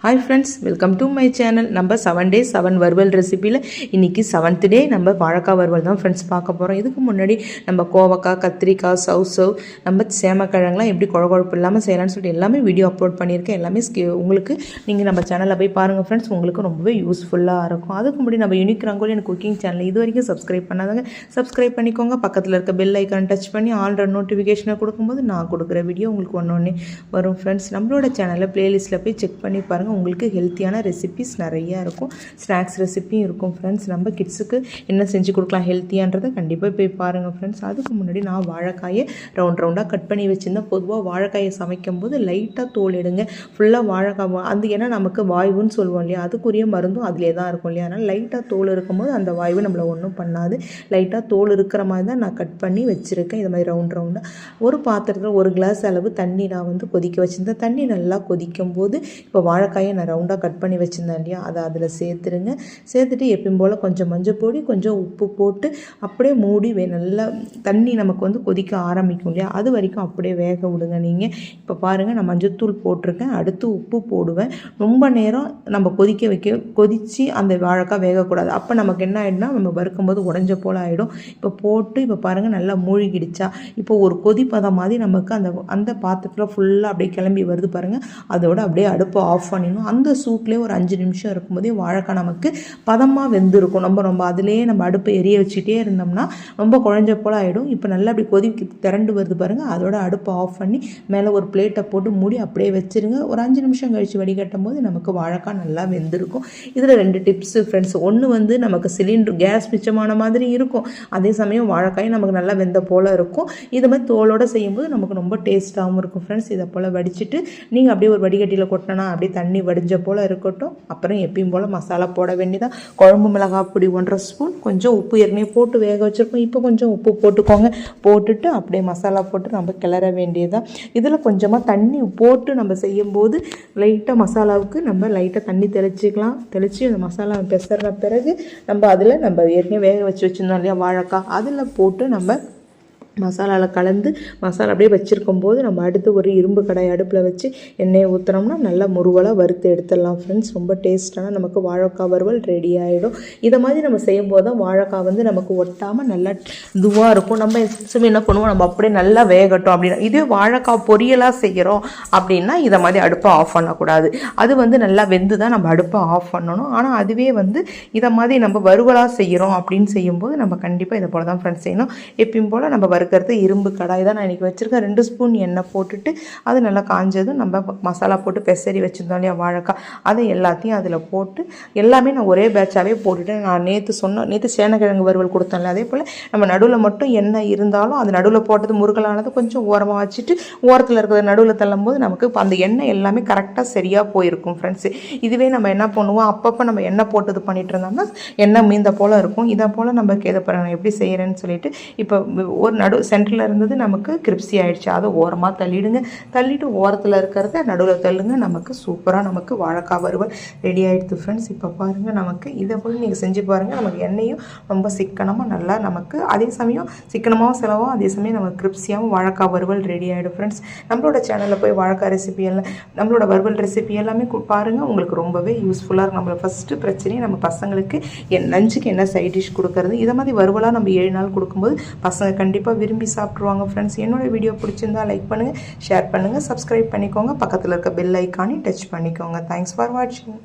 Hi friends, welcome to my channel. நம்ம 7 days 7 வறுவல் ரெசிப்பியில் இன்றைக்கி 7th டே நம்ம வாழைக்காய் வறுவல் தான் ஃப்ரெண்ட்ஸ் பார்க்க போகிறோம். இதுக்கு முன்னாடி நம்ம கோவக்காய், கத்திரிக்காய், சவ் நம்ம சேமக்கிழங்குலாம் எப்படி குழகுழப்பு இல்லாமல் செய்யலாம்னு சொல்லிட்டு எல்லாமே வீடியோ அப்லோட் பண்ணியிருக்கேன். எல்லாமே உங்களுக்கு நீங்கள் நம்ம சேனலில் போய் பாருங்கள் ஃப்ரெண்ட்ஸ், உங்களுக்கு ரொம்பவே யூஸ்ஃபுல்லாக இருக்கும். அதுக்கு முன்னாடி நம்ம unique rangoli and cooking channel இது வரைக்கும் சப்ஸ்கிரைப் பண்ணாதவங்க சப்ஸ்கிரைப் பண்ணிக்கோங்க. பக்கத்தில் இருக்க பெல் ஐக்கான் டச் பண்ணி ஆல்ரெடி நோட்டிஃபிகேஷனை கொடுக்கும்போது நான் கொடுக்குற வீடியோ உங்களுக்கு ஒன்று வரும் ஃப்ரெண்ட்ஸ். நம்மளோட சேனலில் ப்ளேலிஸ்ட்டில் போய் செக் பண்ணி பாருங்கள். உங்களுக்கு ஹெல்த்தியான ரெசிபிஸ் நிறையா இருக்கும், ஸ்நாக்ஸ் ரெசிப்பியும் இருக்கும் ஃப்ரெண்ட்ஸ். நம்ம கிட்ஸுக்கு என்ன செஞ்சு கொடுக்கலாம் ஹெல்த்தியான்றதை கண்டிப்பாக போய் பாருங்கள் ஃப்ரெண்ட்ஸ். அதுக்கு முன்னாடி நான் வாழைக்காயை ரவுண்டாக கட் பண்ணி வச்சுருந்தேன். பொதுவாக வாழைக்காயை சமைக்கும் போது லைட்டாக தோல் எடுங்க. ஃபுல்லாக வாழைக்காய் அது ஏன்னா நமக்கு வாய்வுன்னு சொல்லுவோம் இல்லையா, அதுக்குரிய மருந்தும் அதிலே தான் இருக்கும் இல்லையா. அதனால் லைட்டாக தோல் இருக்கும்போது அந்த வாய்வு நம்மளை ஒன்றும் பண்ணாது. லைட்டாக தோல் இருக்கிற மாதிரி தான் நான் கட் பண்ணி வச்சுருக்கேன். இது மாதிரி ரவுண்டாக ஒரு பாத்திரத்தில் 1 கிளாஸ் அளவு தண்ணி நான் கொதிக்க வச்சுருந்தேன். தண்ணி நல்லா கொதிக்கும் போது இப்போ வாழைக்காயை நான் ரவுண்டாக கட் பண்ணி வச்சுருந்தேன் இல்லையா, அதை அதில் சேர்த்துருங்க. சேர்த்துட்டு எப்பயும் போல் கொஞ்சம் மஞ்சள் பொடி, கொஞ்சம் உப்பு போட்டு அப்படியே மூடி நல்லா தண்ணி நமக்கு கொதிக்க ஆரம்பிக்கும் இல்லையா, அது வரைக்கும் அப்படியே வேக விடுங்க. நீங்கள் இப்போ பாருங்கள், நான் மஞ்சத்தூள் போட்டிருக்கேன், அடுத்து உப்பு போடுவேன். ரொம்ப நேரம் நம்ம கொதித்து அந்த வாழைக்காய் வேகக்கூடாது. அப்போ நமக்கு என்ன ஆகிடும்னா நம்ம வறுக்கும்போது உடஞ்ச போல் ஆகிடும். இப்போ போட்டு இப்போ பாருங்கள் நல்லா மூழ்கிடுச்சா. இப்போ ஒரு கொதிப்பதம் மாதிரி நமக்கு அந்த பாத்திரத்தில் ஃபுல்லாக அப்படியே கிளம்பி வருது பாருங்கள். அதோட அப்படியே அடுப்பை ஆஃப் பண்ணிடணும். அந்த சூட்லேயே ஒரு 5 நிமிஷம் இருக்கும்போதே வாழைக்காய் நமக்கு பதமாக வெந்திருக்கும். நம்ம அதிலேயே நம்ம அடுப்பை எரிய வச்சுட்டே இருந்தோம்னா ரொம்ப குழஞ்ச போல் ஆகிடும். இப்போ நல்லா அப்படி திரண்டு வருது பாருங்கள். அதோட அடுப்பை ஆஃப் பண்ணி மேலே ஒரு பிளேட்டை போட்டு மூடி அப்படியே வச்சுருங்க. ஒரு 5 நிமிஷம் கழித்து வடிகட்டும் போது நமக்கு வாழைக்காய் நல்லா வெந்திருக்கும். இதில் 2 டிப்ஸு ஃப்ரெண்ட்ஸ். ஒன்று நமக்கு சிலிண்டர் கேஸ் மிச்சமான மாதிரி இருக்கும், அதே சமயம் வாழைக்காய் நமக்கு நல்லா வெந்த போல் இருக்கும். இது மாதிரி தோலோடு செய்யும்போது நமக்கு ரொம்ப டேஸ்ட்டாகவும் இருக்கும் ஃப்ரெண்ட்ஸ். இதை போல் வடிச்சிட்டு நீங்கள் அப்படியே ஒரு வடிகட்டியில் கொட்டினா அப்படியே தண்ணி வடிஞ்ச போல் இருக்கட்டும். அப்புறம் எப்பயும் போல் மசாலா போட வேண்டியதான். குழம்பு மிளகாய் பொடி 1.5 ஸ்பூன், கொஞ்சம் உப்பு ஏற்கனவே போட்டு வேக வச்சுருக்கோம். இப்போ கொஞ்சம் உப்பு போட்டுக்கோங்க. போட்டுட்டு அப்படியே மசாலா போட்டு நம்ம கிளற வேண்டியதான். இதில் கொஞ்சமாக தண்ணி போட்டு நம்ம செய்யும்போது லைட்டாக மசாலாவுக்கு நம்ம லைட்டாக தண்ணி தெளிச்சிக்கலாம். தெளித்து அந்த மசாலா பெசற பிறகு நம்ம அதில் நம்ம ஏற்கனவே வேக வச்சுருந்தோம் இல்லையா வாழைக்காய், அதில் போட்டு நம்ம மசாலாவில் கலந்து மசாலா அப்படியே வச்சுருக்கும் போது நம்ம அடுத்து ஒரு இரும்பு கடாய் அடுப்பில் வச்சு எண்ணெயை ஊற்றுனோம்னா நல்லா முருவலாக வறுத்து எடுத்துடலாம் ஃப்ரெண்ட்ஸ். ரொம்ப டேஸ்ட்டான நமக்கு வாழைக்காய் வறுவல் ரெடி ஆகிடும். இதை மாதிரி நம்ம செய்யும்போது தான் வாழைக்காய் நமக்கு ஒட்டாமல் நல்லா இதுவாக இருக்கும். நம்ம என்ன பண்ணுவோம், நம்ம அப்படியே நல்லா வேகட்டும் அப்படின்னா. இதே வாழைக்காய் பொரியலாக செய்கிறோம் அப்படின்னா இதை மாதிரி அடுப்பை ஆஃப் பண்ணக்கூடாது. அது நல்லா வெந்து தான் நம்ம அடுப்பை ஆஃப் பண்ணணும். ஆனால் அதுவே இதை மாதிரி நம்ம வறுவலாக செய்கிறோம் அப்படின்னு செய்யும்போது நம்ம கண்டிப்பாக இதை போல தான் ஃப்ரெண்ட்ஸ் செய்யணும். எப்பயும் போல் நம்ம வறுக்கிறது இரும்பு கடாய் தான் நான் இன்றைக்கி வச்சுருக்கேன். 2 ஸ்பூன் எண்ணெய் போட்டுட்டு அது நல்லா காஞ்சதும் நம்ம மசாலா போட்டு பெசரி வச்சுருந்தோம் இல்லையா வாழைக்காய், அதை எல்லாத்தையும் அதில் போட்டு எல்லாமே நான் ஒரே பேட்சாகவே போட்டுட்டு நான் நேற்று சேனக்கிழங்கு வறுவல் கொடுத்தோம்ல, அதே போல் நம்ம நடுவில் மட்டும் எண்ணெய் இருந்தாலும் அது நடுவில் போட்டது முருகலானது கொஞ்சம் ஓரமாக வச்சுட்டு ஓரத்தில் இருக்கிற நடுவில் தள்ளும்போது நமக்கு அந்த எண்ணெய் எல்லாமே கரெக்டாக சரியாக போயிருக்கும் ஃப்ரெண்ட்ஸு. இதுவே நம்ம என்ன பண்ணுவோம், அப்பப்போ நம்ம எண்ணெய் போட்டது பண்ணிகிட்டு இருந்தோம்னா எண்ணெய் மீந்த போல் இருக்கும். இதை போல் நம்ம கேட்கப்படுறோம் எப்படி செய்கிறேன்னு சொல்லிட்டு. இப்போ ஒரு சென்டரில் இருந்தது நமக்கு கிரிப்ஸி ஆகிடுச்சு, அதை ஓரமாக தள்ளிடுங்க. தள்ளிட்டு ஓரத்தில் இருக்கிறத நடுவில் தள்ளுங்க. நமக்கு சூப்பராக நமக்கு வாழைக்காய் வறுவல் ரெடி ஆகிடுது ஃப்ரெண்ட்ஸ். இப்போ பாருங்கள், நமக்கு இதை போல் நீங்கள் செஞ்சு பாருங்கள். நமக்கு எண்ணெயும் ரொம்ப சிக்கனமாக நல்லா நமக்கு அதே சமயம் சிக்கனமாகவும் செலவும், அதே சமயம் நமக்கு கிரிப்ஸியாகவும் வாழைக்காய் வறுவல் ரெடி ஆகிடும் ஃப்ரெண்ட்ஸ். நம்மளோட சேனலில் போய் வாழைக்காய் ரெசிபி எல்லாம் நம்மளோட வறுவல் ரெசிபி எல்லாமே பாருங்கள். உங்களுக்கு ரொம்பவே யூஸ்ஃபுல்லாக இருக்கும். நம்மளோட ஃபஸ்ட்டு பிரச்சனையே நம்ம பசங்களுக்கு லஞ்சுக்கு என்ன சைட் டிஷ் கொடுக்கறது. இதை மாதிரி வறுவலாக நம்ம 7 நாள் கொடுக்கும்போது பசங்க கண்டிப்பாக விரும்பி சாப்பிட்ருவாங்க ஃப்ரெண்ட்ஸ். என்னோட வீடியோ பிடிச்சிருந்தா லைக் பண்ணுங்கள், ஷேர் பண்ணுங்கள், சப்ஸ்கிரைப் பண்ணிக்கோங்க. பக்கத்தில் இருக்க பெல் ஐக்கானே டச் பண்ணிக்கோங்க. தேங்க்ஸ் ஃபார் வாட்சிங்.